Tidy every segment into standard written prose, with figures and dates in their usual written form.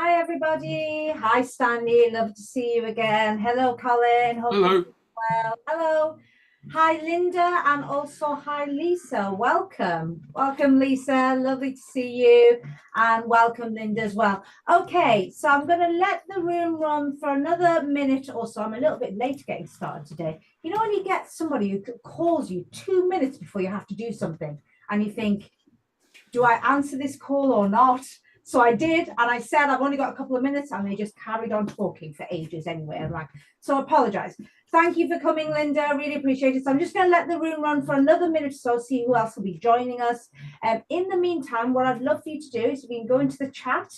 Hi, everybody. Hi, Stanley. Love to see you again. Hello, Colin. Hope you're Hello. well. Hello. Hi, Linda, and also hi, Lisa. Welcome. Welcome, Lisa. Lovely to see you. And welcome, Linda, as well. Okay, so I'm going to let the room run for another minute or so. I'm a little bit late getting started today. You know, when you get somebody who calls you 2 minutes before you have to do something, and you think, do I answer this call or not? So I did, and I said I've only got a couple of minutes, and they just carried on talking for ages anyway. I'm like, so I apologize. Thank you for coming, Linda. I really appreciate it. So I'm just going to let the room run for another minute or so, see who else will be joining us. In the meantime, what I'd love for you to do is we can go into the chat.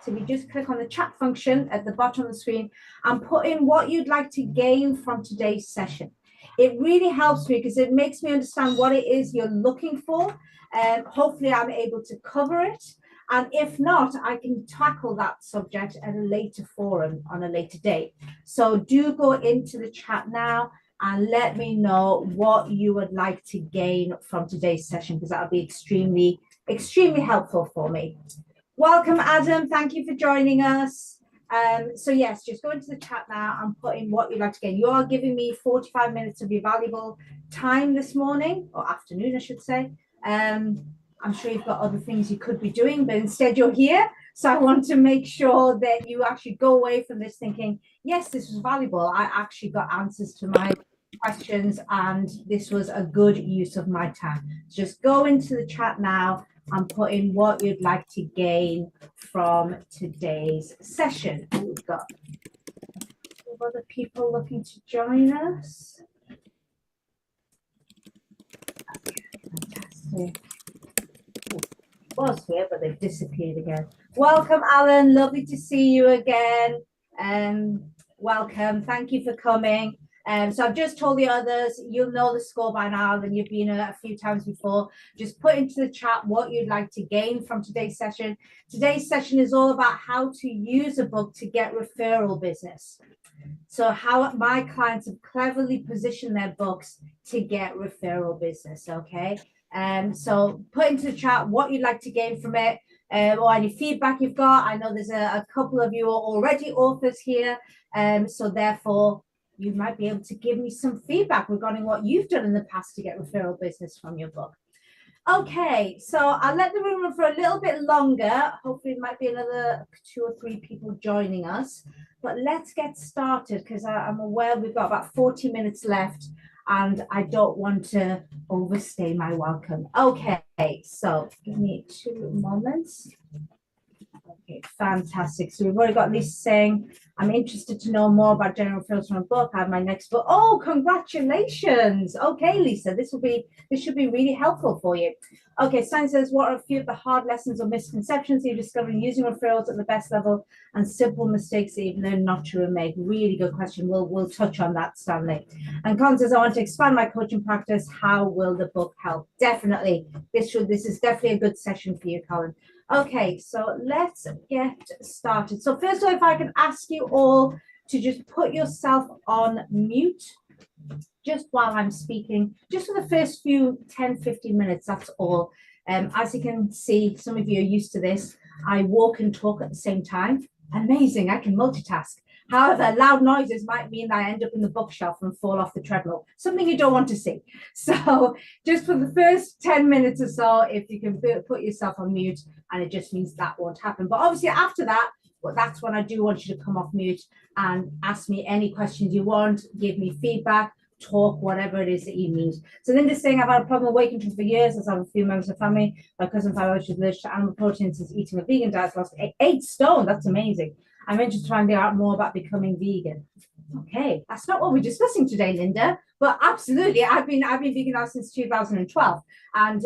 So we just click on the chat function at the bottom of the screen and put in what you'd like to gain from today's session. It really helps me because it makes me understand what it is you're looking for. Hopefully I'm able to cover it. And if not, I can tackle that subject at a later forum on a later date. So do go into the chat now and let me know what you would like to gain from today's session, because that'll be extremely, extremely helpful for me. Welcome, Adam. Thank you for joining us. So yes, just go into the chat now and put in what you'd like to gain. You are giving me 45 minutes of your valuable time this morning, or afternoon, I should say. I'm sure you've got other things you could be doing, but instead you're here. So I want to make sure that you actually go away from this thinking, yes, this was valuable. I actually got answers to my questions and this was a good use of my time. Just go into the chat now and put in what you'd like to gain from today's session. We've got other people looking to join us. Fantastic. Was here, but they've disappeared again. Welcome, Alan. Lovely to see you again. Welcome. Thank you for coming. So I've just told the others, you'll know the score by now, and you've been a few times before. Just put into the chat what you'd like to gain from today's session. Today's session is all about how to use a book to get referral business. So how my clients have cleverly positioned their books to get referral business, okay? So put into the chat what you'd like to gain from it, or any feedback you've got. I know there's a couple of you are already authors here, so therefore you might be able to give me some feedback regarding what you've done in the past to get referral business from your book. Okay, so I'll let the room run for a little bit longer. Hopefully, it might be another 2 or 3 people joining us. But let's get started because I'm aware we've got about 40 minutes left and I don't want to overstay my welcome. Okay, so give me 2 moments. Okay, fantastic. So we've already got Lisa saying, I'm interested to know more about general referrals from a book. I have my next book. Oh, congratulations. Okay, Lisa, this should be really helpful for you. Okay, Stein says, what are a few of the hard lessons or misconceptions you discovered in using referrals at the best level and simple mistakes that you've learned not to make? Really good question. We'll touch on that, Stanley. And Colin says, I want to expand my coaching practice. How will the book help? Definitely. This is definitely a good session for you, Colin. Okay, so let's get started. So first of all, if I can ask you all to just put yourself on mute just while I'm speaking, just for the first few 10, 15 minutes, that's all. As you can see, some of you are used to this. I walk and talk at the same time. Amazing, I can multitask. However, loud noises might mean that I end up in the bookshelf and fall off the treadmill, something you don't want to see. So just for the first 10 minutes or so, if you can put yourself on mute, and it just means that won't happen. But obviously after that, well, that's when I do want you to come off mute and ask me any questions you want, give me feedback, talk, whatever it is that you need. So Linda's saying, I've had a problem with weight control for years as I have a few members of the family. My cousin found out she's allergic to animal protein since eating a vegan diet, lost 8 stone. That's amazing. I'm interested to find out more about becoming vegan. Okay, that's not what we're discussing today, Linda, but absolutely, I've been vegan now since 2012, and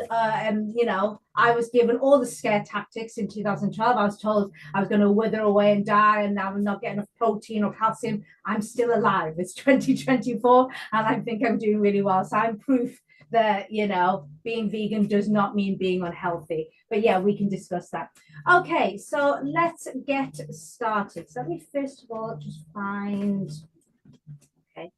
you know, I was given all the scare tactics in 2012. I was told I was going to wither away and die, and now I'm not getting enough protein or calcium. I'm still alive. It's 2024, and I think I'm doing really well. So I'm proof that, you know, being vegan does not mean being unhealthy. But yeah, we can discuss that. Okay, so let's get started. So let me first of all just find, okay,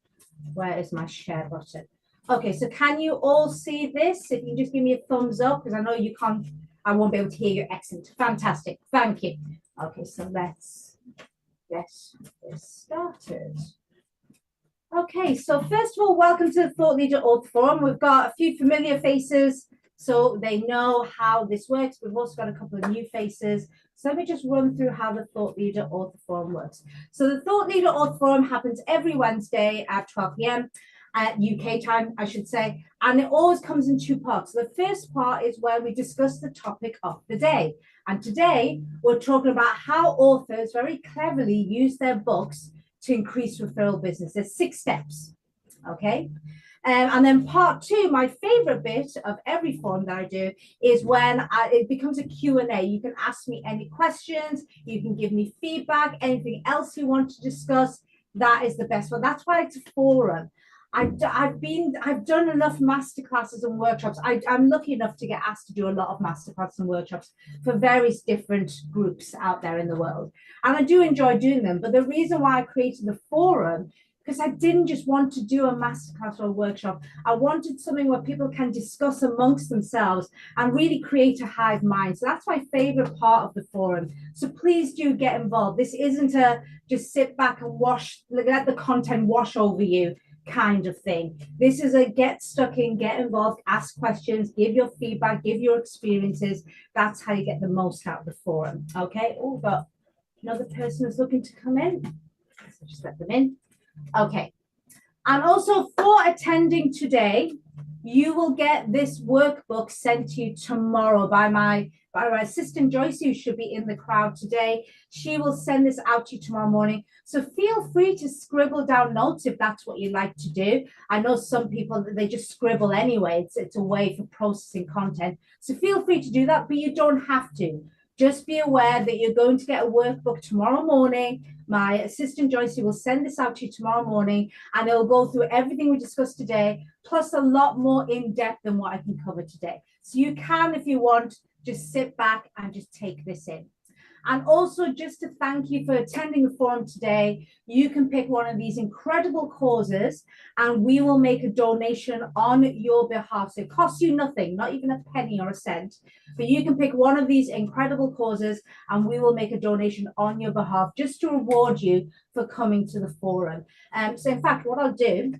where is my share button? Okay, so can you all see this? If you just give me a thumbs up, because I know you can't, I won't be able to hear you. Excellent, fantastic, thank you. Okay, so let's get this started. Okay, so first of all, welcome to the Thought Leader Author Forum. We've got a few familiar faces, so they know how this works. We've also got a couple of new faces. So let me just run through how the Thought Leader Author Forum works. So the Thought Leader Author Forum happens every Wednesday at 12 p.m. at UK time, I should say, and it always comes in two parts. The first part is where we discuss the topic of the day. And today we're talking about how authors very cleverly use their books to increase referral business. There's 6 steps, okay? And then part 2, my favorite bit of every forum that I do is when it becomes a Q&A. You can ask me any questions, you can give me feedback, anything else you want to discuss. That is the best one. That's why it's a forum. I've done enough masterclasses and workshops. I'm lucky enough to get asked to do a lot of masterclasses and workshops for various different groups out there in the world. And I do enjoy doing them. But the reason why I created the forum, because I didn't just want to do a masterclass or a workshop. I wanted something where people can discuss amongst themselves and really create a hive mind. So that's my favorite part of the forum. So please do get involved. This isn't a just sit back and let the content wash over you kind of thing. This is a get stuck in, get involved, ask questions, give your feedback, give your experiences. That's how you get the most out of the forum. Okay. Oh, but another person is looking to come in. So just let them in. Okay. And also for attending today, you will get this workbook sent to you tomorrow by my assistant Joyce, who should be in the crowd today. She will send this out to you tomorrow morning. So feel free to scribble down notes if that's what you like to do. I know some people, they just scribble anyway. It's a way for processing content. So feel free to do that, but you don't have to. Just be aware that you're going to get a workbook tomorrow morning. My assistant Joyce will send this out to you tomorrow morning, and it'll go through everything we discussed today, plus a lot more in depth than what I can cover today. So you can, if you want, just sit back and just take this in. And also just to thank you for attending the forum today, you can pick one of these incredible causes and we will make a donation on your behalf. So it costs you nothing, not even a penny or a cent, but you can pick one of these incredible causes and we will make a donation on your behalf just to reward you for coming to the forum. So in fact, what I'll do,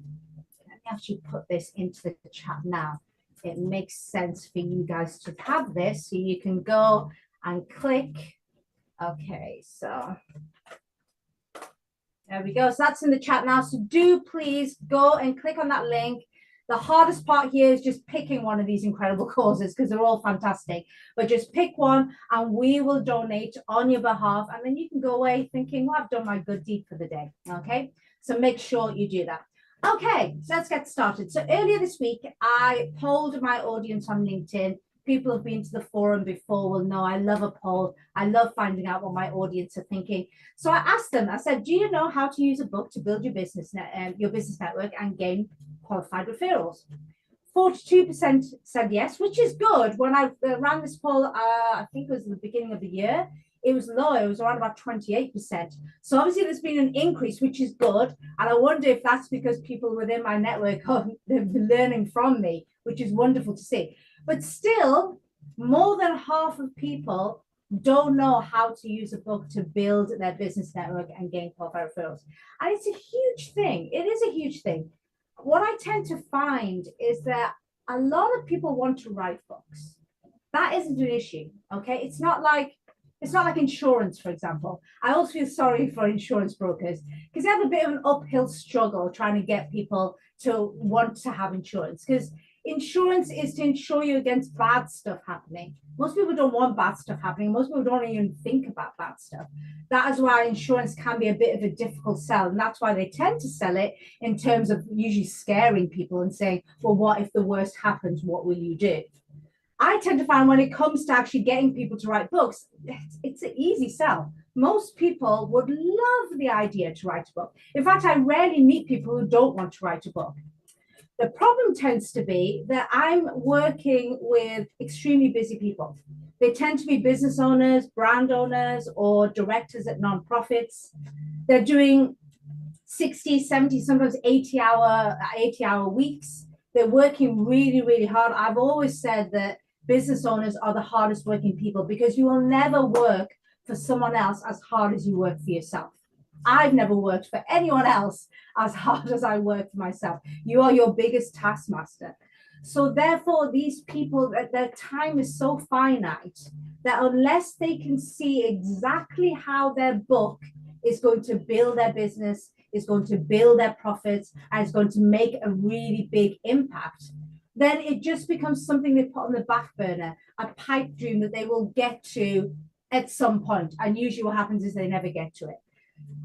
let me actually put this into the chat now. It makes sense for you guys to have this, so you can go and click. Okay, so there we go. So that's in the chat now. So do please go and click on that link. The hardest part here is just picking one of these incredible causes because they're all fantastic. But just pick one and we will donate on your behalf. And then you can go away thinking, well, I've done my good deed for the day. Okay, so make sure you do that. Okay, so let's get started. So earlier this week, I polled my audience on LinkedIn. People who've been to the forum before will know I love a poll. I love finding out what my audience are thinking. So I asked them, I said, do you know how to use a book to build your business network and gain qualified referrals? 42% said yes, which is good. When I ran this poll, I think it was the beginning of the year, it was low. It was around about 28%. So obviously there's been an increase, which is good. And I wonder if that's because people within my network they've been learning from me, which is wonderful to see. But still, more than half of people don't know how to use a book to build their business network and gain qualified referrals. And it's a huge thing. It is a huge thing. What I tend to find is that a lot of people want to write books. That isn't an issue, okay? It's not like insurance, for example. I also feel sorry for insurance brokers because they have a bit of an uphill struggle trying to get people to want to have insurance, because insurance is to insure you against bad stuff happening. Most people don't want bad stuff happening. Most people don't even think about bad stuff. That is why insurance can be a bit of a difficult sell. And that's why they tend to sell it in terms of usually scaring people and saying, well, what if the worst happens? What will you do? I tend to find when it comes to actually getting people to write books, it's an easy sell. Most people would love the idea to write a book. In fact, I rarely meet people who don't want to write a book. The problem tends to be that I'm working with extremely busy people. They tend to be business owners, brand owners, or directors at nonprofits. They're doing 60, 70, sometimes 80-hour weeks. They're working really, really hard. I've always said that business owners are the hardest working people because you will never work for someone else as hard as you work for yourself. I've never worked for anyone else as hard as I work for myself. You are your biggest taskmaster. So therefore, these people, their time is so finite that unless they can see exactly how their book is going to build their business, is going to build their profits, and is going to make a really big impact, then it just becomes something they put on the back burner, a pipe dream that they will get to at some point. And usually what happens is they never get to it.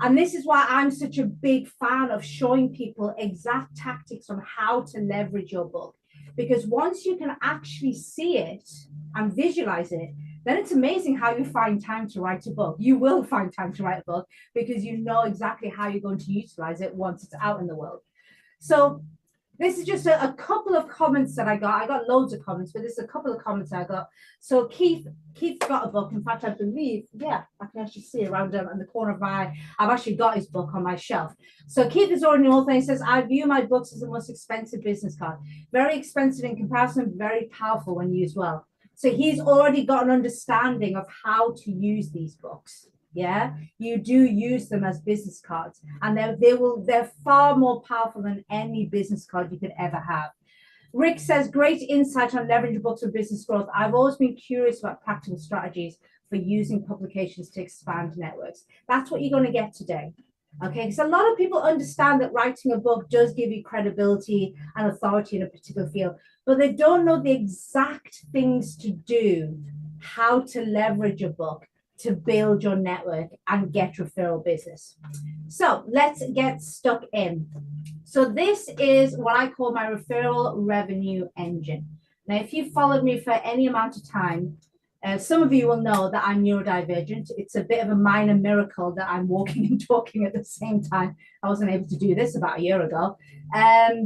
And this is why I'm such a big fan of showing people exact tactics on how to leverage your book. Because once you can actually see it and visualize it, then it's amazing how you find time to write a book. You will find time to write a book because you know exactly how you're going to utilize it once it's out in the world. So this is just a couple of comments that I got. I got loads of comments, but this is a couple of comments I got. So Keith got a book. In fact, I believe, yeah, I can actually see around in the corner of my, I've actually got his book on my shelf. So Keith is already an author. He says, I view my books as the most expensive business card. Very expensive in comparison, very powerful when used well. So he's already got an understanding of how to use these books. Yeah, you do use them as business cards, and they're far more powerful than any business card you could ever have. Rick says, great insight on leveraging books for business growth. I've always been curious about practical strategies for using publications to expand networks. That's what you're going to get today. Okay, because a lot of people understand that writing a book does give you credibility and authority in a particular field, but they don't know the exact things to do, how to leverage a book to build your network and get referral business. So let's get stuck in. So this is what I call my referral revenue engine. Now, if you've followed me for any amount of time, some of you will know that I'm neurodivergent. It's a bit of a minor miracle that I'm walking and talking at the same time. I wasn't able to do this about a year ago.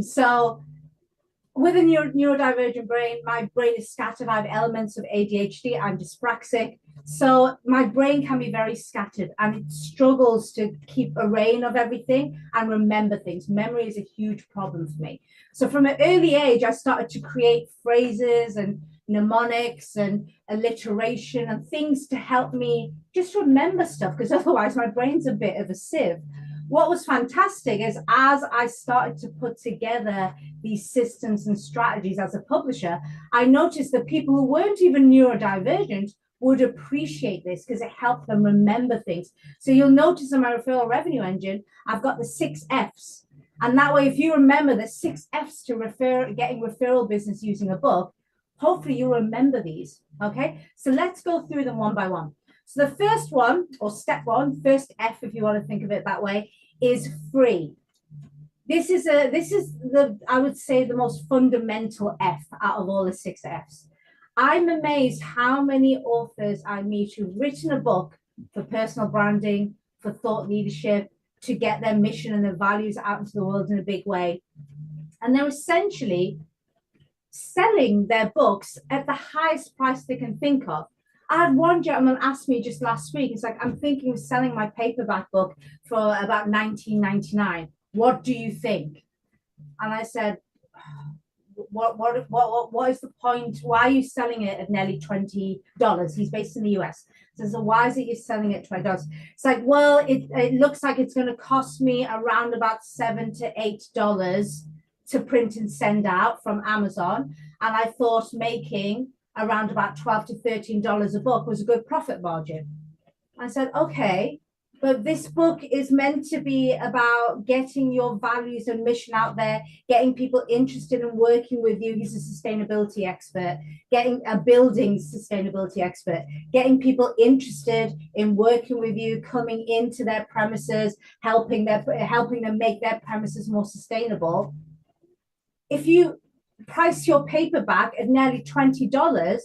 So with a neurodivergent brain, my brain is scattered. I have elements of ADHD. I'm dyspraxic. So my brain can be very scattered and it struggles to keep a rein of everything and remember things. Memory is a huge problem for me. So from an early age, I started to create phrases and mnemonics and alliteration and things to help me just remember stuff, because otherwise my brain's a bit of a sieve. What was fantastic is as I started to put together these systems and strategies as a publisher, I noticed that people who weren't even neurodivergent would appreciate this because it helped them remember things. So you'll notice in my referral revenue engine, I've got the 6 F's. And that way, if you remember the 6 F's to getting referral business using a book, hopefully you'll remember these, okay? So let's go through them one by one. So the first one, or step one, first F, if you want to think of it that way, is free. This is I would say, the most fundamental F out of all the 6 F's. I'm amazed how many authors I meet who've written a book for personal branding, for thought leadership, to get their mission and their values out into the world in a big way. And they're essentially selling their books at the highest price they can think of. I had one gentleman ask me just last week, it's like, I'm thinking of selling my paperback book for about $19.99. What do you think? And I said, what is the point? Why are you selling it at nearly $20? He's based in the US. So why is it you're selling it at $20? It's like, well, it looks like it's going to cost me around about $7 to $8 to print and send out from Amazon. And I thought making around about $12 to $13 a book was a good profit margin. I said, okay, but this book is meant to be about getting your values and mission out there, getting people interested in working with you. He's a sustainability expert, getting a building sustainability expert, getting people interested in working with you, coming into their premises, helping them make their premises more sustainable. If you price your paperback at nearly $20,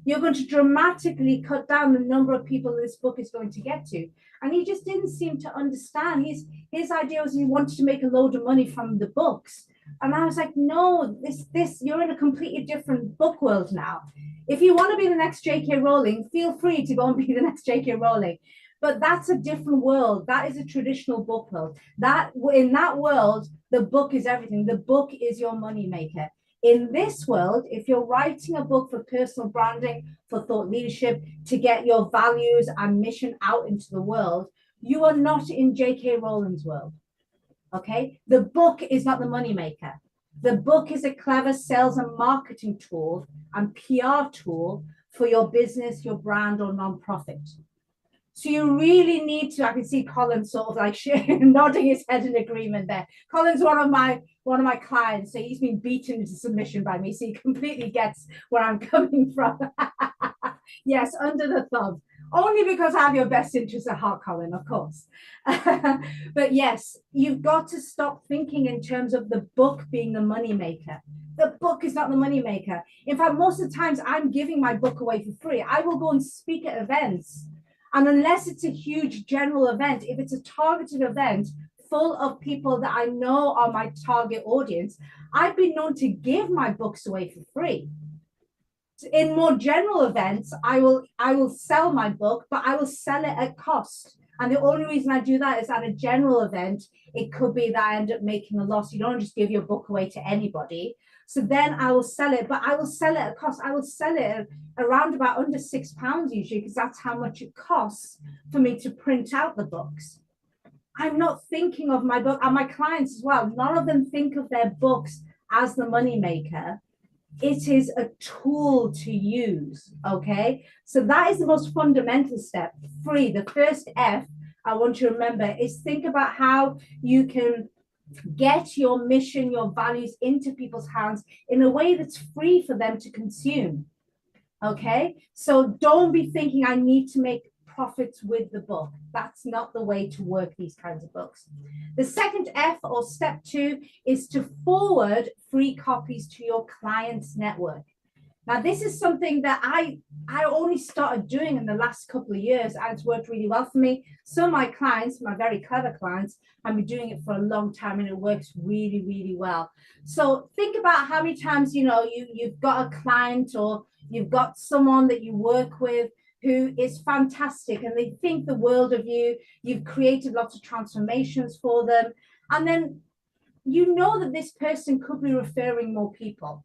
you're going to dramatically cut down the number of people this book is going to get to. And he just didn't seem to understand. His idea was he wanted to make a load of money from the books. And I was like, no, you're in a completely different book world now. If you want to be the next J.K. Rowling, feel free to go and be the next J.K. Rowling. But that's a different world. That is a traditional book world. In that world, the book is everything. The book is your money maker. In this world, if you're writing a book for personal branding, for thought leadership, to get your values and mission out into the world, you are not in J.K. Rowling's world. Okay, the book is not the moneymaker. The book is a clever sales and marketing tool and PR tool for your business, your brand, or nonprofit. So you really need to, I can see Colin sort of like nodding his head in agreement there. Colin's one of my clients, so he's been beaten into submission by me, so he completely gets where I'm coming from. Yes, under the thumb. Only because I have your best interest at heart, Colin, of course. But yes, you've got to stop thinking in terms of the book being the money maker. The book is not the money maker. In fact, most of the times I'm giving my book away for free. I will go and speak at events. And unless it's a huge general event, if it's a targeted event full of people that I know are my target audience, I've been known to give my books away for free. In more general events, I will sell my book, but I will sell it at cost. And the only reason I do that is at a general event, it could be that I end up making a loss. You don't just give your book away to anybody. So then I will sell it, but I will sell it at cost. I will sell it around about under £6 usually, because that's how much it costs for me to print out the books. I'm not thinking of my book, and my clients as well. None of them think of their books as the money maker. It is a tool to use. Okay, so that is the most fundamental step. Free. The first F I want you to remember is think about how you can get your mission, your values into people's hands in a way that's free for them to consume. Okay, so don't be thinking I need to make profits with the book. That's not the way to work these kinds of books. The second F, or step 2, is to forward free copies to your clients' network. Now, this is something that I only started doing in the last couple of years, and it's worked really well for me. Some of my clients, my very clever clients, I've been doing it for a long time, and it works really, really well. So think about how many times, you've got a client or you've got someone that you work with who is fantastic and they think the world of you. You've created lots of transformations for them. And then you know that this person could be referring more people,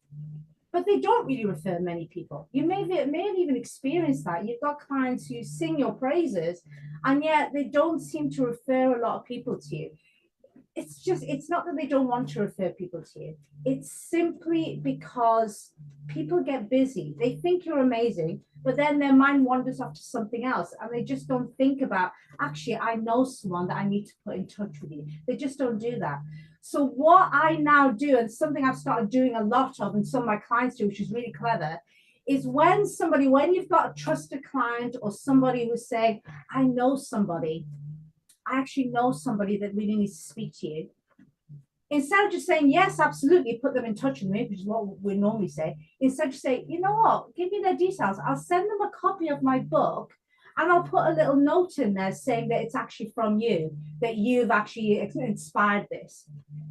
but they don't really refer many people. You may have even experienced that. You've got clients who sing your praises, and yet they don't seem to refer a lot of people to you. It's not that they don't want to refer people to you. It's simply because people get busy. They think you're amazing, but then their mind wanders off to something else, and they just don't think about, actually, I know someone that I need to put in touch with you. They just don't do that. So what I now do, and something I've started doing a lot of, and some of my clients do, which is really clever, is when you've got a trusted client or somebody who's saying, I actually know somebody that really needs to speak to you. Instead of just saying, yes, absolutely, put them in touch with me, which is what we normally say, instead just say, you know what, give me their details. I'll send them a copy of my book, and I'll put a little note in there saying that it's actually from you, that you've actually inspired this.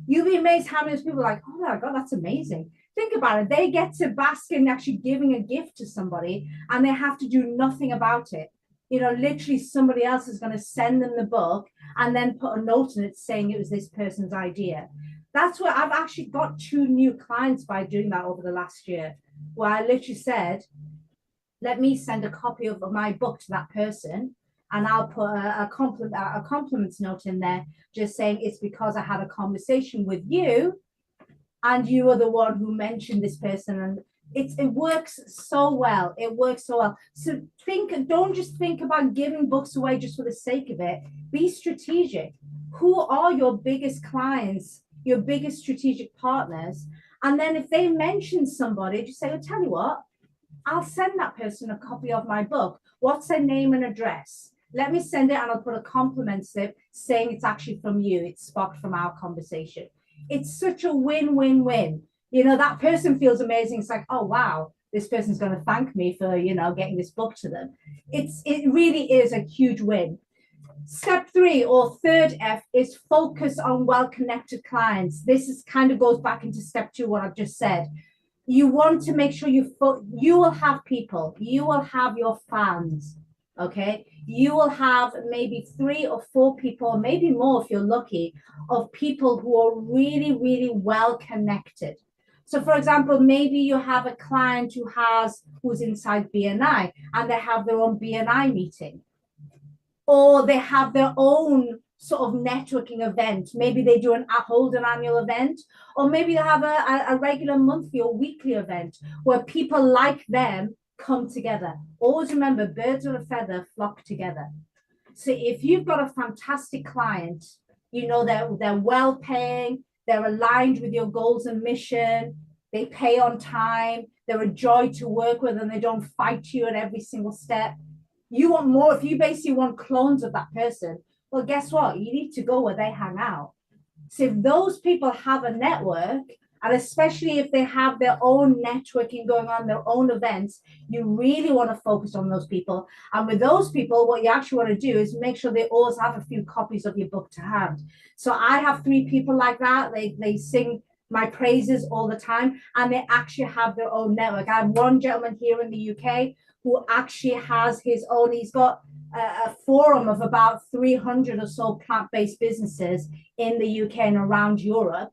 You'll be amazed how many people are like, oh my God, that's amazing. Think about it. They get to bask in actually giving a gift to somebody, and they have to do nothing about it. Literally somebody else is going to send them the book and then put a note in it saying it was this person's idea. That's where I've actually got 2 new clients by doing that over the last year, where I literally said, let me send a copy of my book to that person, and I'll put a compliments note in there just saying it's because I had a conversation with you and you are the one who mentioned this person. And it works so well. It works so well. So don't just think about giving books away just for the sake of it. Be strategic. Who are your biggest clients, your biggest strategic partners? And then if they mention somebody, just say, I'll tell you what, I'll send that person a copy of my book. What's their name and address? Let me send it, and I'll put a compliment slip saying it's actually from you. It's sparked from our conversation. It's such a win-win-win. That person feels amazing. It's like, oh, wow, this person's going to thank me for, getting this book to them. It really is a huge win. Step 3, or third F, is focus on well-connected clients. This kind of goes back into step 2, what I've just said. You want to make sure you will have people, you will have your fans, okay? You will have maybe 3 or 4 people, maybe more if you're lucky, of people who are really, really well connected. So for example, maybe you have a client who's inside BNI and they have their own BNI meeting, or they have their own sort of networking event. Maybe they hold an annual event, or maybe they have a regular monthly or weekly event where people like them come together. Always remember, birds of a feather flock together. So if you've got a fantastic client, you know they're well paying, they're aligned with your goals and mission, they pay on time, they're a joy to work with, and they don't fight you at every single step. You want more. If you basically want clones of that person, well, guess what? You need to go where they hang out. So if those people have a network, and especially if they have their own networking going on, their own events, you really want to focus on those people. And with those people, what you actually want to do is make sure they always have a few copies of your book to hand. So I have 3 people like that. They sing my praises all the time, and they actually have their own network. I have one gentleman here in the UK who actually has his own, he's got a forum of about 300 or so plant-based businesses in the UK and around Europe.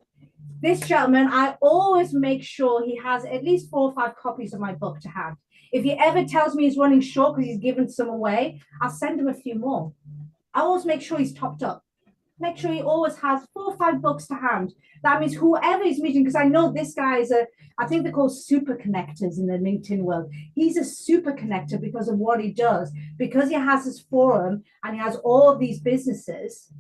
This gentleman, I always make sure he has at least 4 or 5 copies of my book to hand. If he ever tells me he's running short because he's given some away, I'll send him a few more. I always make sure he's topped up. Make sure he always has 4 or 5 books to hand. That means whoever he's meeting, because I know this guy is I think they're called super connectors in the LinkedIn world. He's a super connector because of what he does, because he has his forum and he has all of these businesses.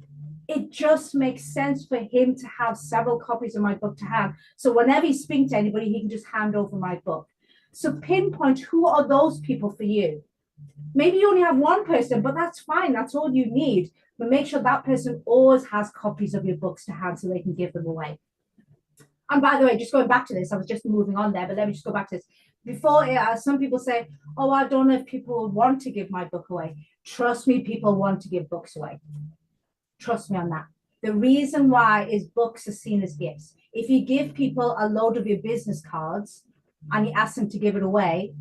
It just makes sense for him to have several copies of my book to hand. So whenever he's speaking to anybody, he can just hand over my book. So pinpoint who are those people for you. Maybe you only have one person, but that's fine. That's all you need. But make sure that person always has copies of your books to hand so they can give them away. And by the way, just going back to this, I was just moving on there, but let me just go back to this. Before, some people say, oh, I don't know if people want to give my book away. Trust me, people want to give books away. Trust me on that. The reason why is books are seen as gifts. If you give people a load of your business cards and you ask them to give it away,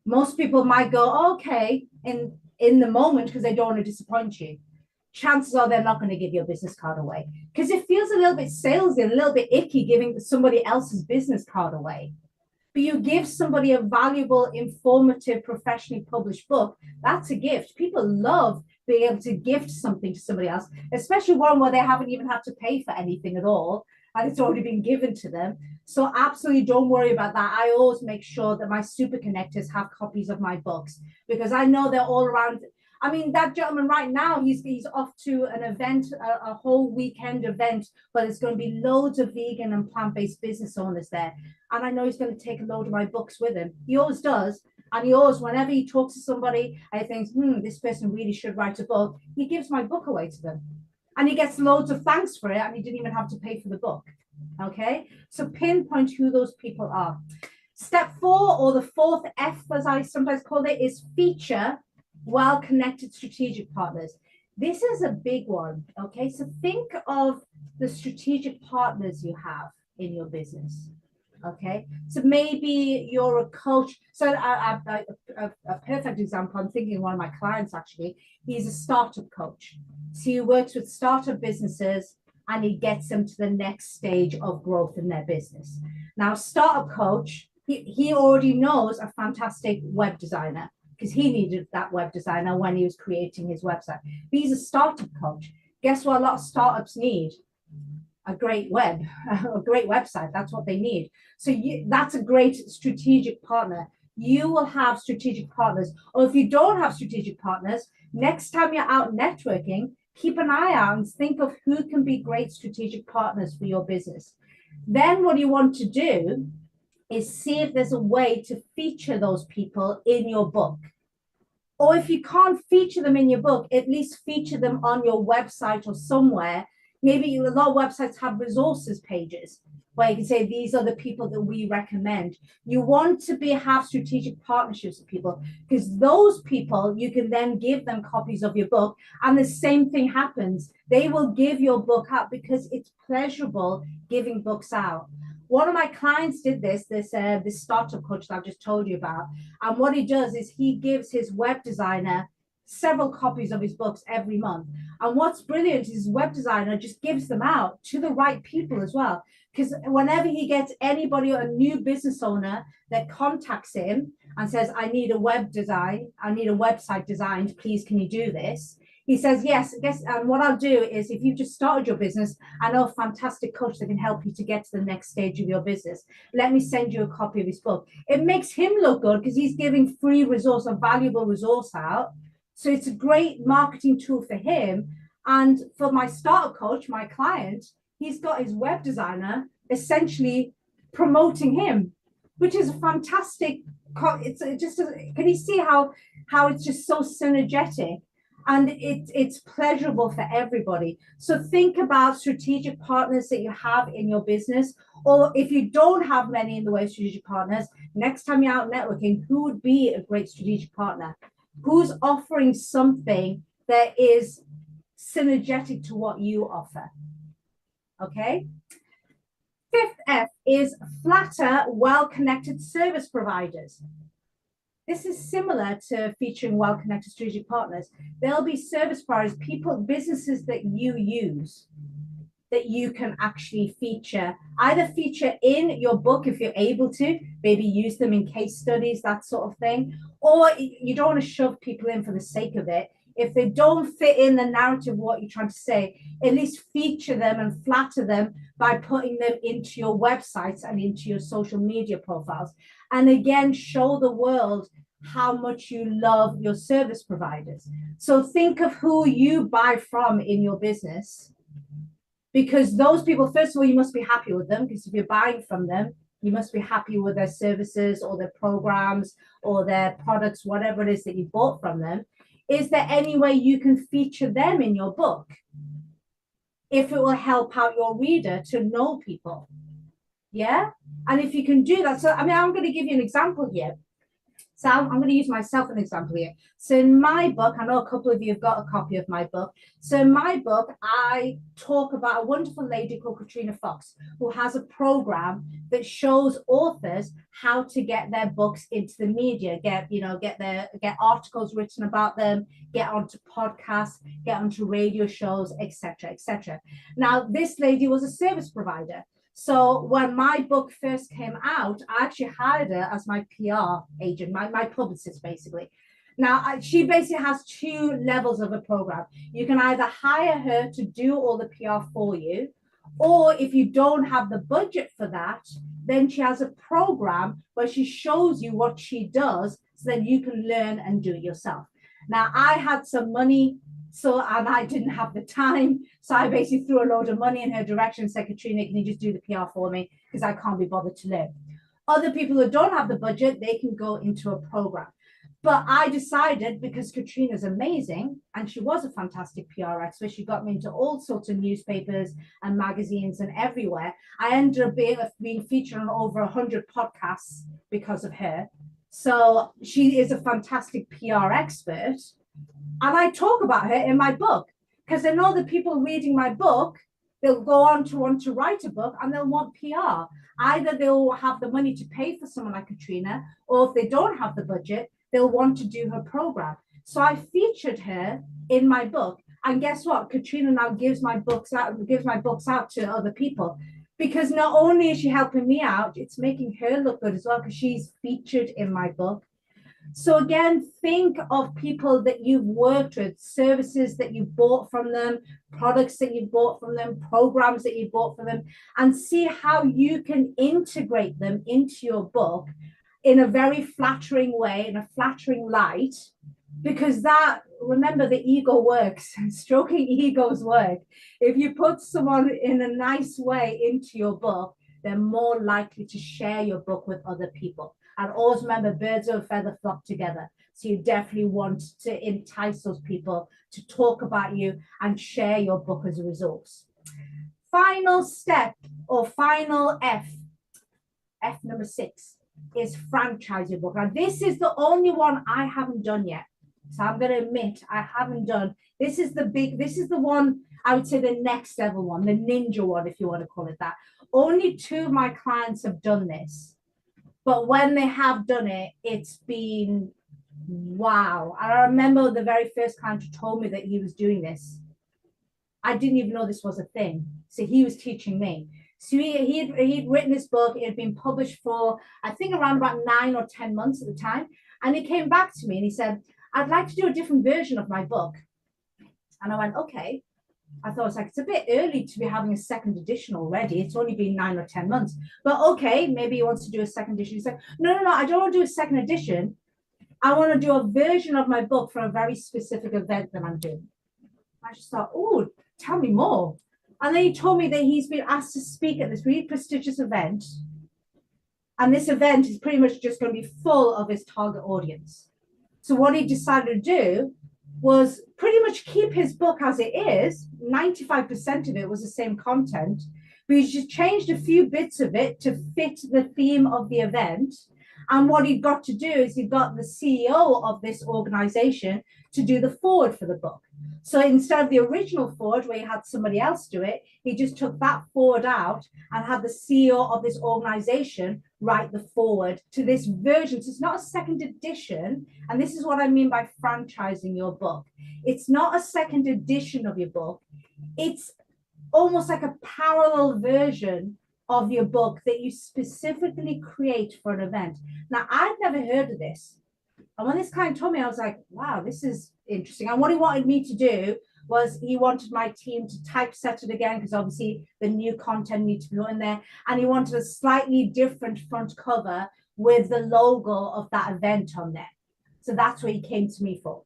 most people might go, okay, in the moment, because they don't want to disappoint you. Chances are they're not going to give your business card away because it feels a little bit salesy, a little bit icky giving somebody else's business card away. But you give somebody a valuable, informative, professionally published book, that's a gift. People love being able to gift something to somebody else, especially one where they haven't even had to pay for anything at all and it's already been given to them. So absolutely don't worry about that. I always make sure that my super connectors have copies of my books because I know they're all around. I mean, that gentleman right now, he's off to an event, a whole weekend event, but there's going to be loads of vegan and plant-based business owners there. And I know he's going to take a load of my books with him. He always does. And he always, whenever he talks to somebody and he thinks, this person really should write a book, he gives my book away to them. And he gets loads of thanks for it, and he didn't even have to pay for the book. Okay? So pinpoint who those people are. Step 4, or the 4th F, as I sometimes call it, is feature well-connected strategic partners. This is a big one, okay? So think of the strategic partners you have in your business, okay? So maybe you're a coach. So a perfect example, I'm thinking of one of my clients actually, he's a startup coach. So he works with startup businesses and he gets them to the next stage of growth in their business. Now, startup coach, he already knows a fantastic web designer, because he needed that web designer when he was creating his website. But he's a startup coach. Guess what a lot of startups need? A great web, a great website. That's what they need. So that's a great strategic partner. You will have strategic partners. Or if you don't have strategic partners, next time you're out networking, keep an eye out and think of who can be great strategic partners for your business. Then what you want to do is see if there's a way to feature those people in your book. Or if you can't feature them in your book, at least feature them on your website or somewhere. Maybe a lot of websites have resources pages where you can say, these are the people that we recommend. You want to have strategic partnerships with people because those people, you can then give them copies of your book. And the same thing happens. They will give your book out because it's pleasurable giving books out. One of my clients did this startup coach that I've just told you about. And what he does is he gives his web designer several copies of his books every month. And what's brilliant is his web designer just gives them out to the right people as well. because whenever he gets anybody, a new business owner that contacts him and says, I need a web design, I need a website designed, please, can you do this? He says, yes, and what I'll do is, if you've just started your business, I know a fantastic coach that can help you to get to the next stage of your business. Let me send you a copy of his book. It makes him look good because he's giving free resource, a valuable resource out. So it's a great marketing tool for him. And for my starter coach, my client, he's got his web designer essentially promoting him, which is a fantastic. It's just, can you see how it's just so synergetic? And it's pleasurable for everybody. So think about strategic partners that you have in your business, or if you don't have many in the way of strategic partners, next time you're out networking, who would be a great strategic partner? Who's offering something that is synergetic to what you offer? Okay. Fifth F is flatter, well-connected service providers. This is similar to featuring well-connected strategic partners. There'll be service providers, businesses that you use that you can actually feature, either feature in your book if you're able to, maybe use them in case studies, that sort of thing, or you don't want to shove people in for the sake of it. If they don't fit in the narrative of what you're trying to say, at least feature them and flatter them by putting them into your websites and into your social media profiles. And again, show the world how much you love your service providers. So think of who you buy from in your business, because those people, first of all, you must be happy with them, because if you're buying from them, you must be happy with their services or their programs or their products, whatever it is that you bought from them. Is there any way you can feature them in your book if it will help out your reader to know people? Yeah. And if you can do that, so I mean, I'm going to give you an example here. So I'm going to use myself as an example here. So in my book, I know a couple of you have got a copy of my book. So in my book, I talk about a wonderful lady called Katrina Fox, who has a program that shows authors how to get their books into the media, get articles written about them, get onto podcasts, get onto radio shows, etc., etc. Now, this lady was a service provider. So when my book first came out, I actually hired her as my PR agent, my publicist, basically. Now, she basically has two levels of a program. You can either hire her to do all the PR for you, or if you don't have the budget for that, then she has a program where she shows you what she does, so then you can learn and do it yourself. Now, I had some money, and I didn't have the time. So I basically threw a load of money in her direction and said, Katrina, can you just do the PR for me? Because I can't be bothered to learn. Other people who don't have the budget, they can go into a program. But I decided, because Katrina's amazing, and she was a fantastic PR expert, she got me into all sorts of newspapers and magazines and everywhere. I ended up being featured on over 100 podcasts because of her. So she is a fantastic PR expert. And I talk about her in my book, because I know that people reading my book, they'll go on to want to write a book and they'll want PR. Either they'll have the money to pay for someone like Katrina, or if they don't have the budget, they'll want to do her program. So I featured her in my book. And guess what? Katrina now gives my books out to other people, because not only is she helping me out, it's making her look good as well, because she's featured in my book. So again, think of people that you've worked with, services that you bought from them, products that you bought from them, programs that you bought from them, and see how you can integrate them into your book in a very flattering way, in a flattering light, because remember, the ego works, stroking egos work. If you put someone in a nice way into your book, they're more likely to share your book with other people. And always remember, birds of a feather flock together. So you definitely want to entice those people to talk about you and share your book as a resource. Final step, or final F number 6, is franchise your book. Now, this is the only one I haven't done yet. So I'm going to admit I haven't done. This is the one, I would say the next level one, the ninja one, if you want to call it that. Only 2 of my clients have done this. But when they have done it, it's been wow. And I remember the very first client who told me that he was doing this. I didn't even know this was a thing. So he was teaching me. So he'd written this book. It had been published for, I think, around about 9 or 10 months at the time. And he came back to me and he said, I'd like to do a different version of my book. And I went, okay. I thought, it's like, it's a bit early to be having a second edition already. It's only been 9 or 10 months. But okay, maybe he wants to do a second edition. He said, no, I don't want to do a second edition. I want to do a version of my book for a very specific event that I'm doing. I just thought, oh, tell me more. And then he told me that he's been asked to speak at this really prestigious event. And this event is pretty much just going to be full of his target audience. So what he decided to do was pretty much keep his book as it is. 95% of it was the same content, but he just changed a few bits of it to fit the theme of the event. And what he got to do is he got the CEO of this organization to do the forward for the book. So instead of the original forward where he had somebody else do it, he just took that forward out and had the CEO of this organization write the forward to this version. So it's not a second edition. And this is what I mean by franchising your book. It's not a second edition of your book. It's almost like a parallel version of your book that you specifically create for an event. Now, I've never heard of this. And when this client told me, I was like, wow, this is interesting. And what he wanted me to do was he wanted my team to typeset it again, because obviously the new content needs to be in there. And he wanted a slightly different front cover with the logo of that event on there. So that's what he came to me for.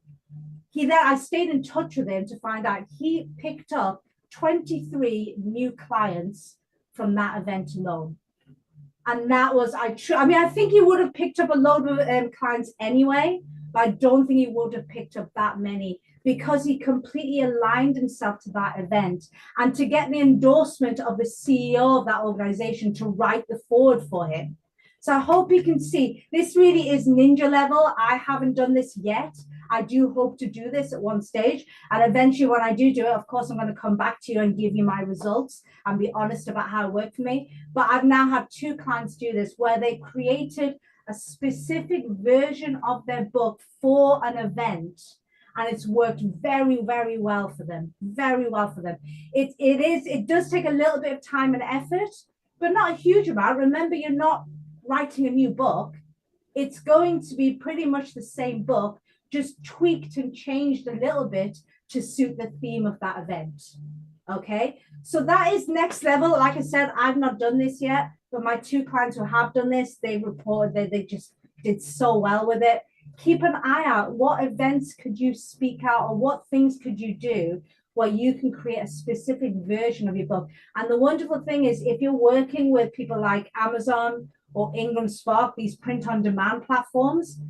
I stayed in touch with him to find out he picked up 23 new clients from that event alone. And that was, I think he would have picked up a load of clients anyway, but I don't think he would have picked up that many, because he completely aligned himself to that event and to get the endorsement of the CEO of that organization to write the forward for him. So I hope you can see this really is ninja level. I haven't done this yet. I do hope to do this at one stage. And eventually when I do it, of course, I'm going to come back to you and give you my results and be honest about how it worked for me. But I've now had 2 clients do this where they created a specific version of their book for an event. And it's worked very, very well for them. Very well for them. It does take a little bit of time and effort, but not a huge amount. Remember, you're not writing a new book. It's going to be pretty much the same book, just tweaked and changed a little bit to suit the theme of that event. Okay, so that is next level. Like I said, I've not done this yet, but my 2 clients who have done this, they reported that they just did so well with it. Keep an eye out. What events could you speak out, or what things could you do where you can create a specific version of your book? And the wonderful thing is, if you're working with people like Amazon or Ingram Spark, these print-on-demand platforms,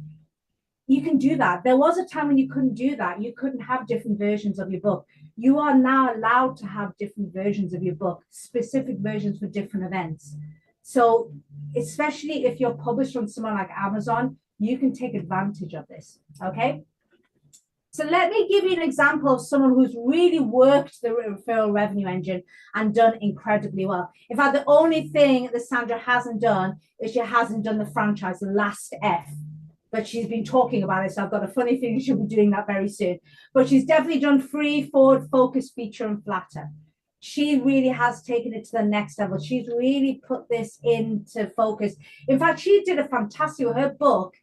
you can do that. There was a time when you couldn't do that. You couldn't have different versions of your book. You are now allowed to have different versions of your book, specific versions for different events. So especially if you're published on someone like Amazon, you can take advantage of this, okay? So let me give you an example of someone who's really worked the referral revenue engine and done incredibly well. In fact, the only thing that Sandra hasn't done is she hasn't done the franchise, the last F. But she's been talking about it, so I've got a funny feeling she'll be doing that very soon. But she's definitely done free, forward, focus, feature, and flatter. She really has taken it to the next level. She's really put this into focus. In fact, she did a fantastic with her book.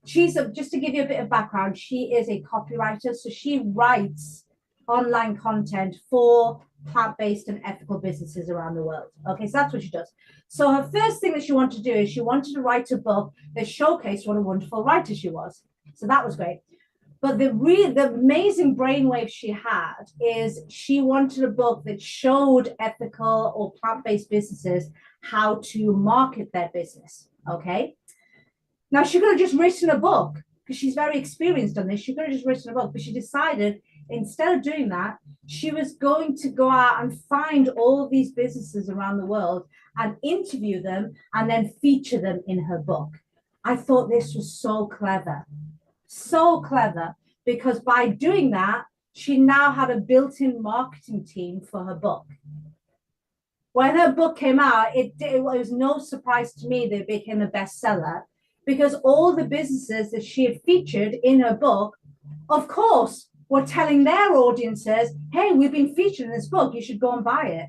Just to give you a bit of background, she is a copywriter, so she writes online content for plant-based and ethical businesses around the world. Okay, so that's what she does. So her first thing that she wanted to do is she wanted to write a book that showcased what a wonderful writer she was. So that was great. But the amazing brainwave she had is she wanted a book that showed ethical or plant-based businesses how to market their business. Okay. Now she could have just written a book because she's very experienced on this. She could have just written a book, but she decided instead of doing that, she was going to go out and find all of these businesses around the world and interview them and then feature them in her book. I thought this was so clever, because by doing that, she now had a built-in marketing team for her book. When her book came out, it was no surprise to me that it became a bestseller, because all the businesses that she had featured in her book, of course, were telling their audiences, hey, we've been featured in this book, you should go and buy it.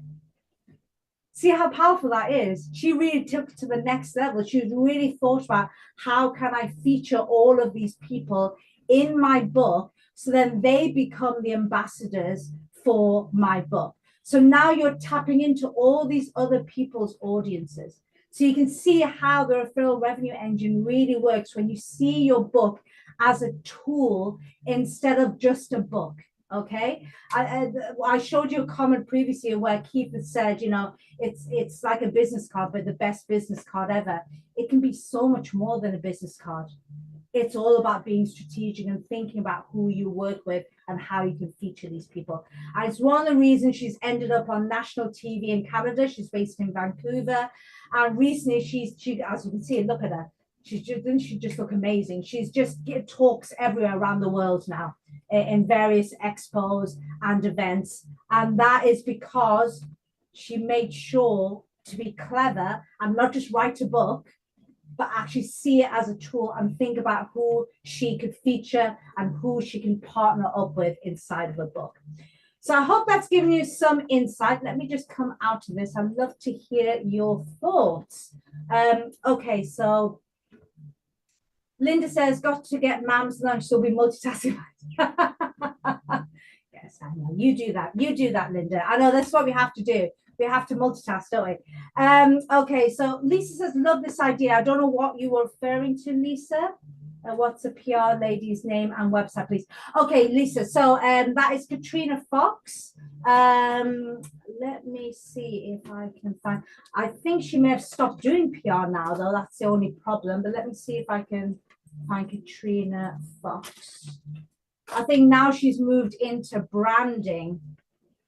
See how powerful that is? She really took it to the next level. She really thought about how can I feature all of these people in my book so then they become the ambassadors for my book. So now you're tapping into all these other people's audiences. So you can see how the referral revenue engine really works when you see your book as a tool instead of just a book. Okay, I showed you a comment previously where Keith had said, you know, it's like a business card, but the best business card ever. It can be so much more than a business card. It's all about being strategic and thinking about who you work with and how you can feature these people. And it's one of the reasons she's ended up on national TV in Canada. She's based in Vancouver, and recently she as you can see, look at her. She just look amazing. She's just talks everywhere around the world now in various expos and events, and that is because she made sure to be clever and not just write a book, but actually see it as a tool and think about who she could feature and who she can partner up with inside of a book. So I hope that's given you some insight. Let me just come out of this. I'd love to hear your thoughts. Okay, so Linda says, got to get Mam's lunch, so we'll be multitasking. Yes, I know. You do that. You do that, Linda. I know that's what we have to do. We have to multitask, don't we? Okay, so Lisa says, love this idea. I don't know what you were referring to, Lisa. What's a PR lady's name and website, please? Okay, Lisa. So that is Katrina Fox. Let me see if I can find. I think she may have stopped doing PR now, though. That's the only problem. But let me see if I can find Katrina Fox. I think now she's moved into branding,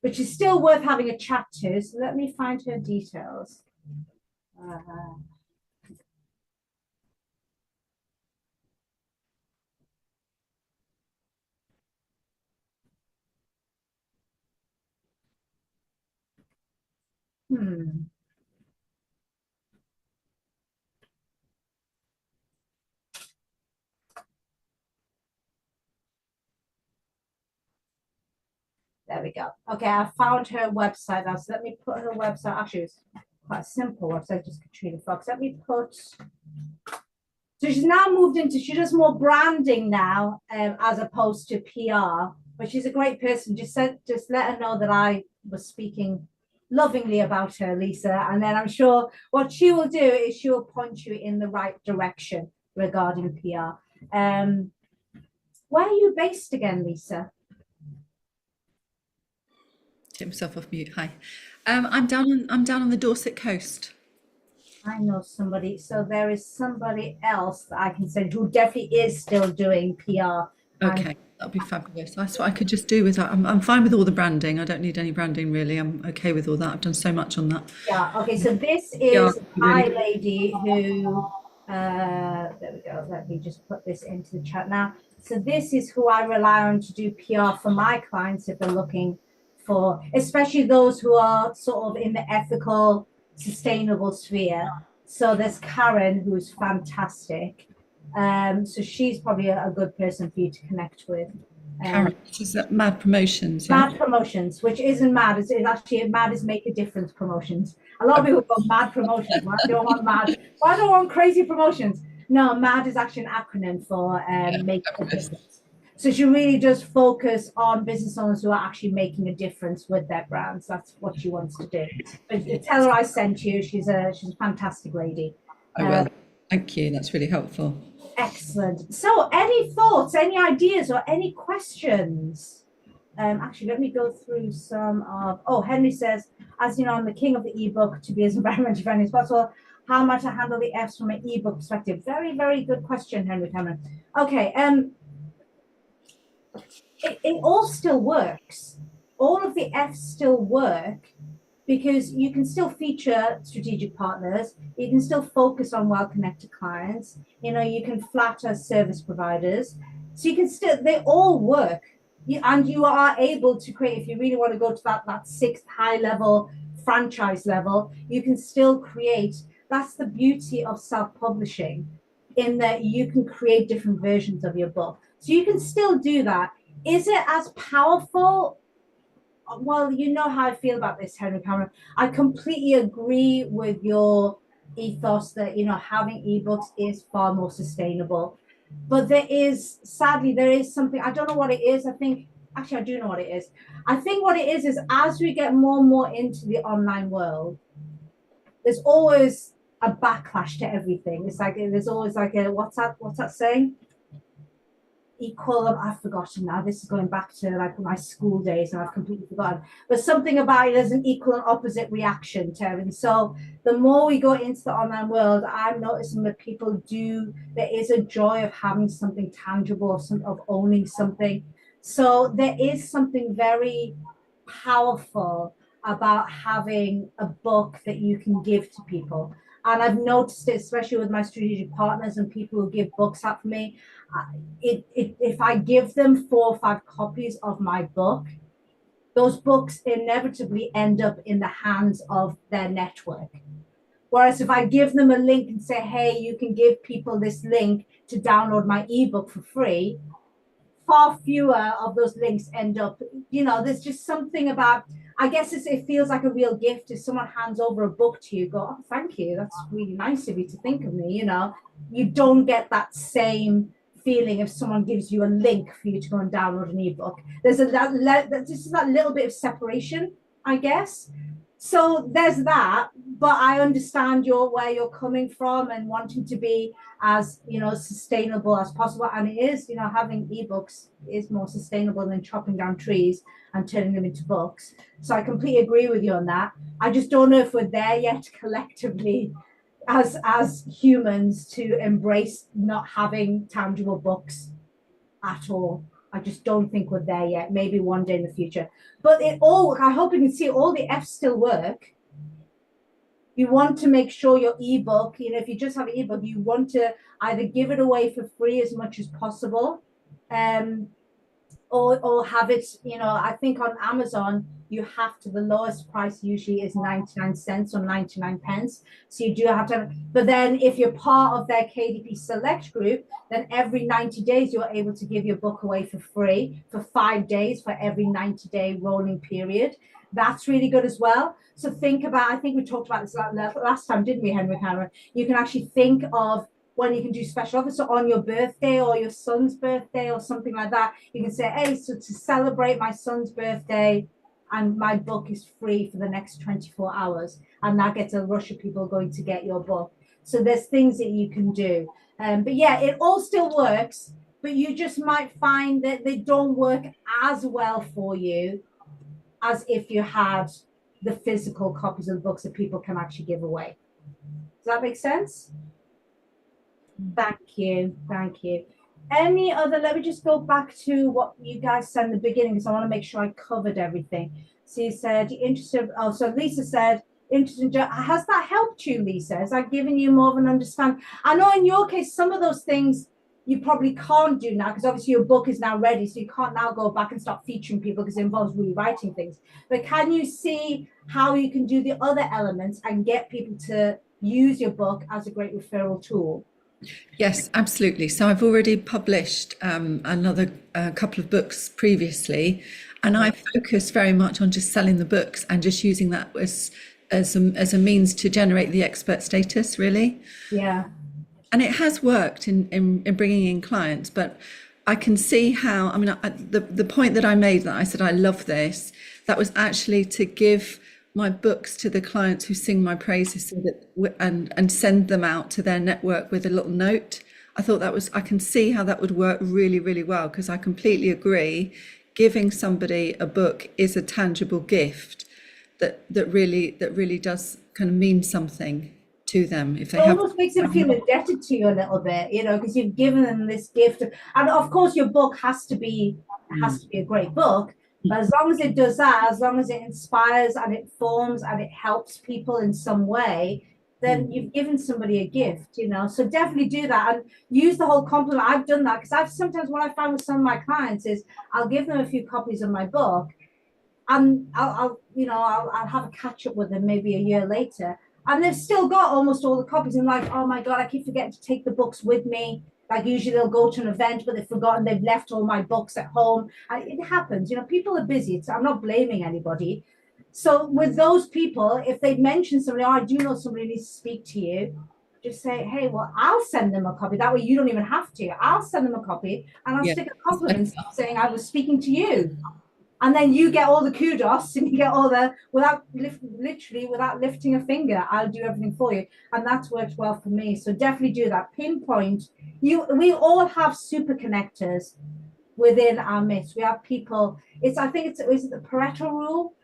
but she's still worth having a chat to. So let me find her details. There we go. Okay, I found her website now. So let me put her website. Actually, it's quite a simple website, just Katrina Fox. Let me put. So she's now moved into, she does more branding now as opposed to PR. But she's a great person. Just let her know that I was speaking lovingly about her, Lisa. And then I'm sure what she will do is she will point you in the right direction regarding PR. Where are you based again, Lisa? Take myself off mute. Hi, I'm down on the Dorset coast. I know somebody. So there is somebody else that I can send who definitely is still doing PR. Okay, that'll be fabulous. That's what I could just do. I'm fine with all the branding. I don't need any branding really. I'm okay with all that. I've done so much on that. Yeah. Okay. So this is my lady who. There we go. Let me just put this into the chat now. So this is who I rely on to do PR for my clients if they're looking for, especially those who are sort of in the ethical, sustainable sphere. So there's Karen, who's fantastic. So she's probably a good person for you to connect with. Karen, is that Mad Promotions? Yeah? Mad Promotions, which isn't mad. It's actually Mad is Make a Difference Promotions. A lot of people go Mad Promotions. Why don't want mad? Why don't want crazy promotions? No, Mad is actually an acronym for Make a Difference. So she really does focus on business owners who are actually making a difference with their brands. That's what she wants to do. But tell her I sent you. She's a fantastic lady. I will. Thank you. That's really helpful. Excellent. So any thoughts, any ideas, or any questions? Actually, let me go through some of, Henry says, as you know, I'm the king of the ebook to be as environmentally friendly as possible. How much I handle the F's from an ebook perspective? Very, very good question, Henry Cameron. Okay, it all still works. All of the F's still work because you can still feature strategic partners. You can still focus on well-connected clients. You know, you can flatter service providers. So you can still, they all work. And you are able to create, if you really want to go to that sixth high level franchise level, you can still create. That's the beauty of self-publishing, in that you can create different versions of your book. So you can still do that. Is it as powerful well, you know how I feel about this, Henry Cameron. I completely agree with your ethos that, having ebooks is far more sustainable. But sadly, there is something, I don't know what it is. Actually, I do know what it is. I think what it is as we get more and more into the online world, there's always a backlash to everything. It's like there's always like a what's that saying? Equal. I've forgotten now. This is going back to like my school days, and I've completely forgotten. But something about it as an equal and opposite reaction to everything. So the more we go into the online world, I'm noticing that people do. There is a joy of having something tangible, of owning something. So there is something very powerful about having a book that you can give to people. And I've noticed it, especially with my strategic partners and people who give books out for me. If I give them 4 or 5 copies of my book, those books inevitably end up in the hands of their network. Whereas if I give them a link and say, hey, you can give people this link to download my ebook for free, far fewer of those links end up, there's just something about, I guess it feels like a real gift if someone hands over a book to you, go, oh, thank you, that's really nice of you to think of me. You don't get that same feeling if someone gives you a link for you to go and download an ebook. There's that little bit of separation, I guess. So there's that, but I understand where you're coming from and wanting to be as sustainable as possible. And it is, having ebooks is more sustainable than chopping down trees and turning them into books. So I completely agree with you on that. I just don't know if we're there yet collectively as humans to embrace not having tangible books at all. I just don't think we're there yet. Maybe one day in the future. But I hope you can see all the F's still work. You want to make sure your ebook, if you just have an ebook, you want to either give it away for free as much as possible, or have it, I think on Amazon, you have to, the lowest price usually is 99 cents or 99 pence. So you do have to, but then if you're part of their KDP Select group, then every 90 days, you're able to give your book away for free for 5 days for every 90-day rolling period. That's really good as well. So think about, I think we talked about this last time, didn't we, Henry Cameron? You can actually think of when you can do special offers. So on your birthday or your son's birthday or something like that, you can say, hey, so to celebrate my son's birthday, and my book is free for the next 24 hours. And that gets a rush of people going to get your book. So there's things that you can do. But yeah, it all still works, but you just might find that they don't work as well for you as if you had the physical copies of the books that people can actually give away. Does that make sense? Thank you. Any other, let me just go back to what you guys said in the beginning, because I want to make sure I covered everything. So you said you're interested, so Lisa said, interesting. Has that helped you, Lisa? Has that given you more of an understanding? I know in your case, some of those things you probably can't do now, because obviously your book is now ready, so you can't now go back and start featuring people because it involves rewriting things. But can you see how you can do the other elements and get people to use your book as a great referral tool? Yes, absolutely. So I've already published another couple of books previously, and I focus very much on just selling the books and just using that as a means to generate the expert status, really. Yeah. And it has worked in bringing in clients, but I can see how, the point that I made, that I said, I love this, that was actually to give my books to the clients who sing my praises, so that and send them out to their network with a little note. I thought I can see how that would work really, really well, because I completely agree. Giving somebody a book is a tangible gift that really does kind of mean something to them. If they almost makes them feel indebted to you a little bit, because you've given them this gift. And of course, your book has to be a great book. But as long as it does that, as long as it inspires and it forms and it helps people in some way, then you've given somebody a gift, So definitely do that and use the whole compliment. I've done that because sometimes what I find with some of my clients is I'll give them a few copies of my book, and I'll have a catch up with them maybe a year later, and they've still got almost all the copies. And like, oh my God, I keep forgetting to take the books with me. Like usually they'll go to an event, but they've forgotten they've left all my books at home. And it happens, people are busy. I'm not blaming anybody. So with those people, if they mention somebody, oh, I do know somebody needs to speak to you, just say, hey, well, I'll send them a copy. That way you don't even have to. I'll send them a copy and I'll Yeah. stick a compliment saying I was speaking to you. And then you get all the kudos and you get all the, without lifting a finger, I'll do everything for you. And that's worked well for me. So definitely do that. Pinpoint. We all have super connectors within our midst. We have people, is it the Pareto rule?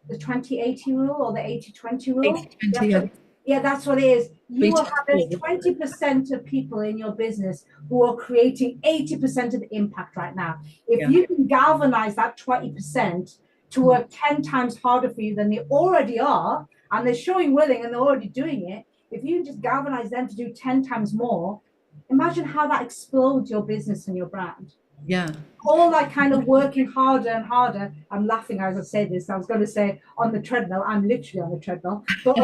The 20-80 rule or the 80-20 rule? 80-20, yeah, that's what it is. You will have 20% of people in your business who are creating 80% of the impact right now. If you can galvanize that 20% to work 10 times harder for you than they already are, and they're showing willing and they're already doing it, if you just galvanize them to do 10 times more, imagine how that explodes your business and your brand. Yeah. All that kind of working harder and harder. I'm laughing as I say this. I was going to say on the treadmill. I'm literally on the treadmill. But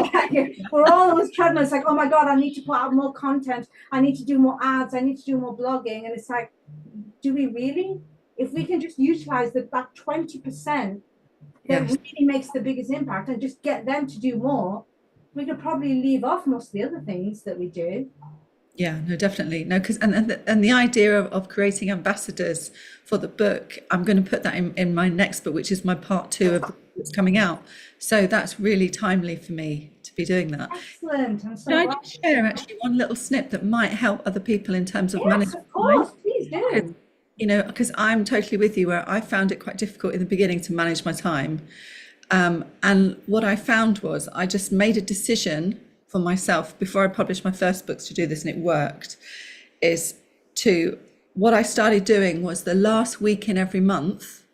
we're all on this treadmill. It's like, oh my God, I need to put out more content. I need to do more ads. I need to do more blogging. And it's like, do we really? If we can just utilize that 20% that really makes the biggest impact and just get them to do more, we could probably leave off most of the other things that we do. Yeah, no, definitely. No, because and the idea of creating ambassadors for the book, I'm going to put that in my next book, which is my part 2 of the book that's coming out. So that's really timely for me to be doing that. Excellent. I'm so Can I just share actually one little snip that might help other people in terms of managing? Yes, of course, please do. Because I'm totally with you, where I found it quite difficult in the beginning to manage my time. And what I found was I just made a decision for myself before I published my first books to do this, and it worked, what I started doing was the last week in every month.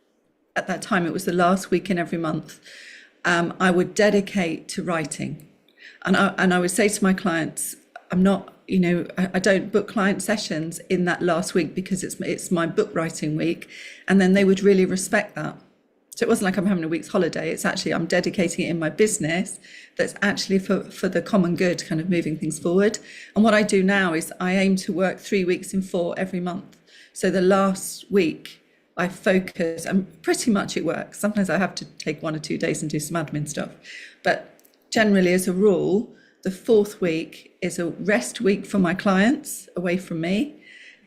At that time, it was the last week in every month. I would dedicate to writing. And I would say to my clients, I'm not, I don't book client sessions in that last week because it's my book writing week. And then they would really respect that. So it wasn't like I'm having a week's holiday. It's actually, I'm dedicating it in my business that's actually for the common good, kind of moving things forward. And what I do now is I aim to work 3 weeks in 4 every month. So the last week I focus, and pretty much it works. Sometimes I have to take 1 or 2 days and do some admin stuff. But generally, as a rule, the 4th week is a rest week for my clients away from me.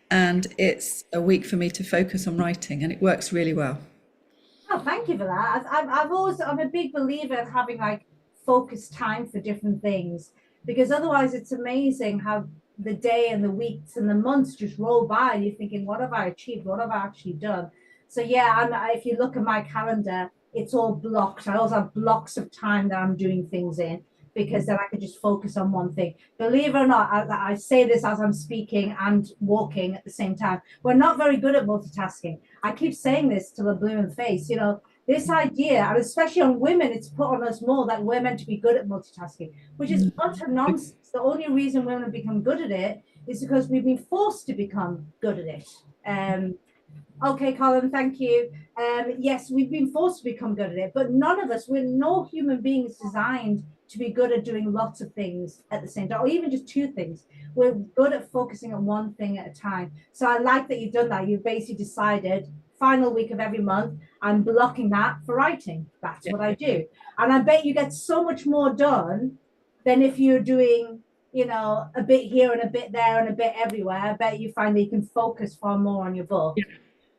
And it's a week for me to focus on writing, and it works really well. Oh, thank you for that. I'm a big believer in having focused time for different things, because otherwise it's amazing how the day and the weeks and the months just roll by and you're thinking, what have I achieved? What have I actually done? So yeah, if you look at my calendar, it's all blocked. I also have blocks of time that I'm doing things in, because then I can just focus on one thing. Believe it or not, I say this as I'm speaking and walking at the same time. We're not very good at multitasking. I keep saying this till I'm blue in the face. This idea, and especially on women, it's put on us more that we're meant to be good at multitasking, which is utter nonsense. The only reason women have become good at it is because we've been forced to become good at it. Okay, Colin, thank you. Yes, we've been forced to become good at it, but no human being is designed to be good at doing lots of things at the same time, or even just 2 things. We're good at focusing on one thing at a time. So I like that you've done that. You've basically decided final week of every month, I'm blocking that for writing. That's what I do. And I bet you get so much more done than if you're doing, a bit here and a bit there and a bit everywhere. I bet you find that you can focus far more on your book. Yeah,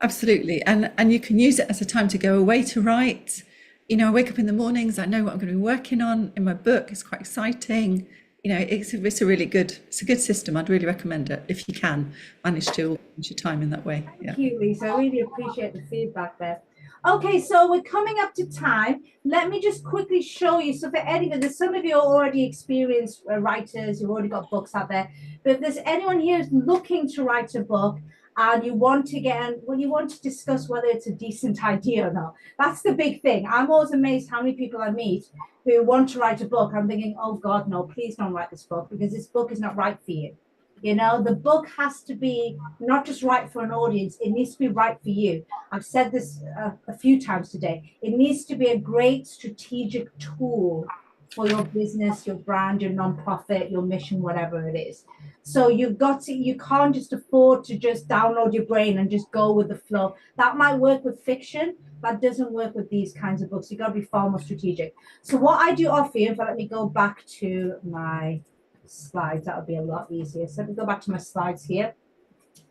absolutely. And you can use it as a time to go away to write. I wake up in the mornings, I know what I'm going to be working on in my book. It's quite exciting. It's a really good, it's a good system. I'd really recommend it if you can manage to manage your time in that way. Thank you, Lisa. I really appreciate the feedback there. Okay, so we're coming up to time. Let me just quickly show you. So for anyone, there's some of you are already experienced writers, you've already got books out there. But if there's anyone here who's looking to write a book and you want to discuss whether it's a decent idea or not, that's the big thing. I'm always amazed how many people I meet who want to write a book. I'm thinking, oh God, no, please don't write this book, because this book is not right for you. The book has to be not just right for an audience, it needs to be right for you. I've said this a few times today. It needs to be a great strategic tool for your business, your brand, your nonprofit, your mission, whatever it is. So you can't just afford to just download your brain and just go with the flow. That might work with fiction, that doesn't work with these kinds of books. You got to be far more strategic. So what I do offer you, if I let me go back to my slides, that would be a lot easier. So let me go back to my slides here.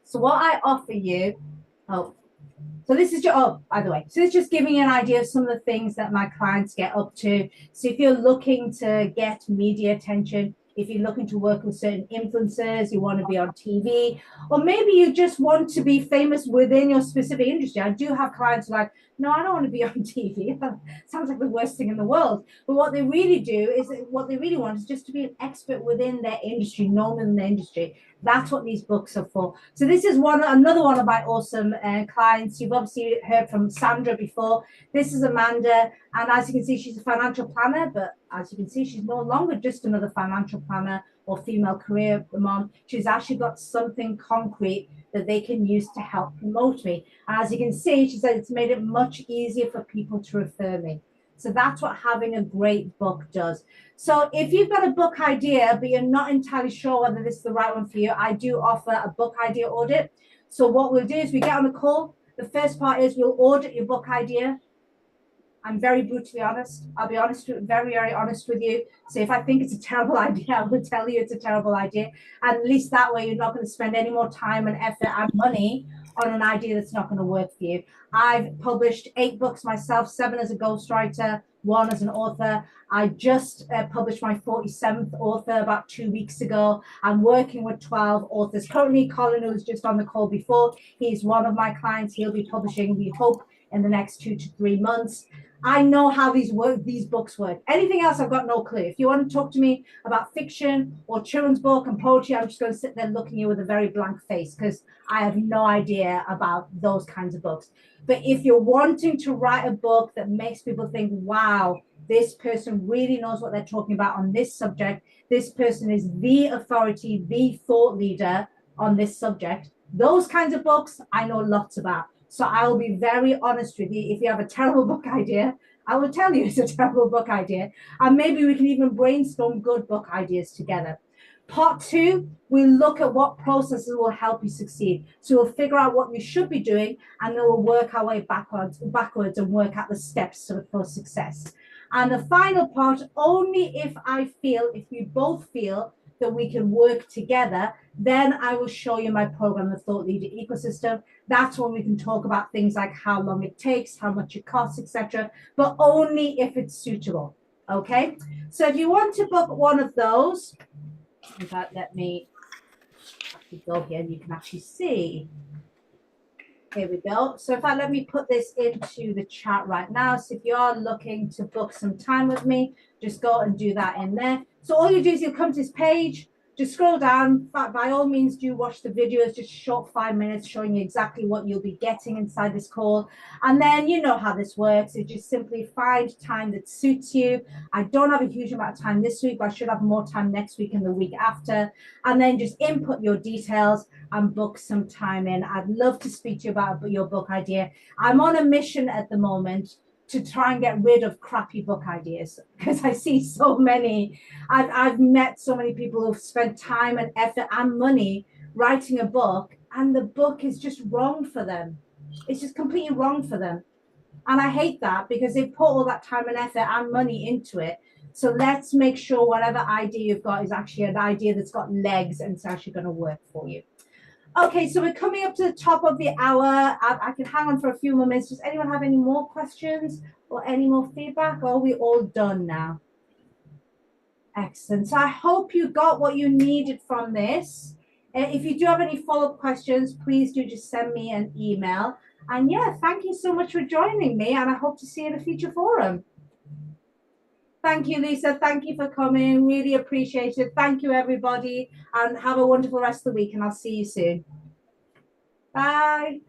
So what I offer you, so this is just, by the way, so it's just giving you an idea of some of the things that my clients get up to. So if you're looking to get media attention, if you're looking to work with certain influencers, you want to be on TV, or maybe you just want to be famous within your specific industry. I do have clients like, no, I don't want to be on TV. Sounds like the worst thing in the world. But what they really do is, what they really want is just to be an expert within their industry, known in their industry. That's what these books are for. So this is another one of my awesome clients. You've obviously heard from Sandra before. This is Amanda, and as you can see, she's a financial planner, but as you can see, she's no longer just another financial planner or female career mom. She's actually got something concrete that they can use to help promote me. And as you can see, she said it's made it much easier for people to refer me. So that's what having a great book does. So if you've got a book idea, but you're not entirely sure whether this is the right one for you, I do offer a book idea audit. So what we'll do is we get on the call. The first part is we'll audit your book idea. I'm very brutally honest. I'll be honest, very, very honest with you. So if I think it's a terrible idea, I will tell you it's a terrible idea. And at least that way you're not going to spend any more time and effort and money on an idea that's not going to work for you. I've published 8 books myself, 7 as a ghostwriter, 1 as an author. I just published my 47th author about 2 weeks ago. I'm working with 12 authors. Currently, Colin, who was just on the call before, he's one of my clients. He'll be publishing, we hope, in the next 2 to 3 months. I know how these books work. Anything else, I've got no clue. If you want to talk to me about fiction or children's book and poetry, I'm just going to sit there looking at you with a very blank face because I have no idea about those kinds of books. But if you're wanting to write a book that makes people think, wow, this person really knows what they're talking about on this subject, this person is the authority, the thought leader on this subject, those kinds of books I know lots about. So I will be very honest with you. If you have a terrible book idea, I will tell you it's a terrible book idea. And maybe we can even brainstorm good book ideas together. Part 2, we'll look at what processes will help you succeed. So we'll figure out what you should be doing, and then we'll work our way backwards and work out the steps for success. And the final part, only if we both feel that we can work together, then I will show you my program, the Thought Leader Ecosystem. That's when we can talk about things like how long it takes, how much it costs, etc., but only if it's suitable. Okay, so if you want to book one of those, in fact, let me actually go here and you can actually see. Here we go. So in fact, let me put this into the chat right now. So if you are looking to book some time with me, just go and do that in there. So all you do is you'll come to this page, just scroll down. By all means, do watch the video. It's just short 5 minutes showing you exactly what you'll be getting inside this call. And then you know how this works. You just simply find time that suits you. I don't have a huge amount of time this week, but I should have more time next week and the week after. And then just input your details and book some time in. I'd love to speak to you about your book idea. I'm on a mission at the moment to try and get rid of crappy book ideas because I see so many. I've met so many people who've spent time and effort and money writing a book, and the book is just wrong for them. It's just completely wrong for them. And I hate that because they've put all that time and effort and money into it. So let's make sure whatever idea you've got is actually an idea that's got legs and it's actually going to work for you. Okay, so we're coming up to the top of the hour. I can hang on for a few more minutes. Does anyone have any more questions or any more feedback? Or are we all done now? Excellent. So I hope you got what you needed from this. If you do have any follow-up questions, please do just send me an email. And yeah, thank you so much for joining me, and I hope to see you in a future forum. Thank you, Lisa. Thank you for coming. Really appreciate it. Thank you, everybody, and have a wonderful rest of the week, and I'll see you soon. Bye.